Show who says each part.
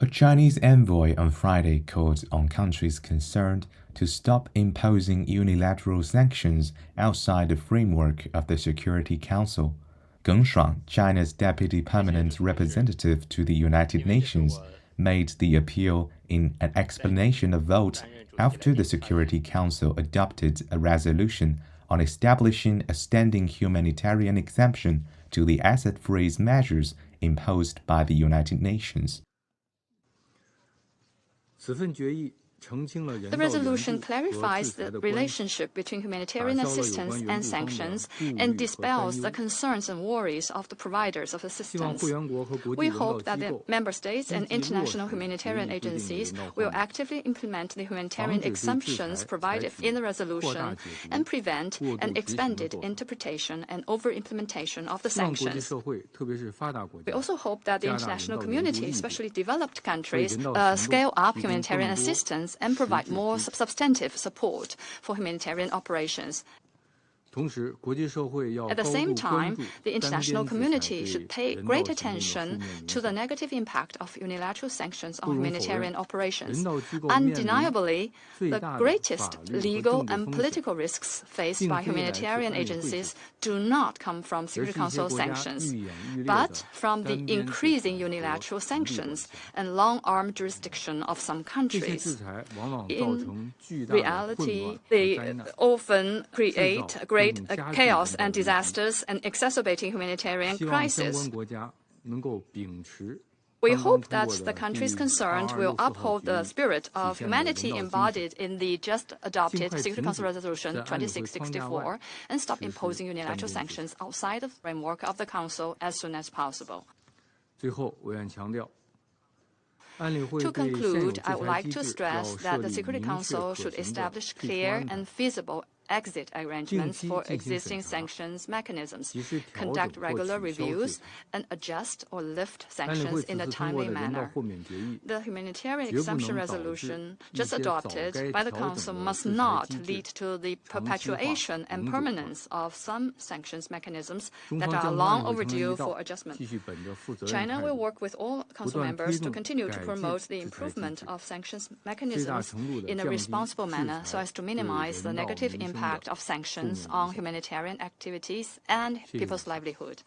Speaker 1: A Chinese envoy on Friday called on countries concerned to stop imposing unilateral sanctions outside the framework of the Security Council. Geng Shuang, China's deputy permanent representative to the United Nations, made the appeal in an explanation of vote after the Security Council adopted a resolution on establishing a standing humanitarian exemption to the asset freeze measures imposed by the United Nations.
Speaker 2: The resolution clarifies the relationship between humanitarian assistance and sanctions and dispels the concerns and worries of the providers of assistance. We hope that the member states and international humanitarian agencies will actively implement the humanitarian exemptions provided in the resolution and prevent an expanded interpretation and over-implementation of the sanctions. We also hope that the international community, especially developed countries, scale up humanitarian assistance and provide more substantive support for humanitarian operations. At the same time, the international community should pay great attention to the negative impact of unilateral sanctions on humanitarian operations. Undeniably, the greatest legal and political risks faced by humanitarian agencies do not come from Security Council sanctions, but from the increasing unilateral sanctions and long-arm jurisdiction of some countries. In reality, they often create great chaos and disasters and exacerbating humanitarian crisis. We hope that the countries concerned will uphold the spirit of humanity embodied in the just adopted Security Council Resolution 2664 and stop imposing unilateral sanctions outside the framework of the Council as soon as possible. To conclude, I would like to stress that the Security Council should establish clear and feasible exit arrangements for existing sanctions mechanisms, conduct regular reviews, and adjust or lift sanctions in a timely manner. The humanitarian exemption resolution just adopted by the Council must not lead to the perpetuation and permanence of some sanctions mechanisms that are long overdue for adjustment. China will work with all Council members to continue to promote the improvement of sanctions mechanisms in a responsible manner so as to minimize the negative impact of sanctions on humanitarian activities and people's livelihood.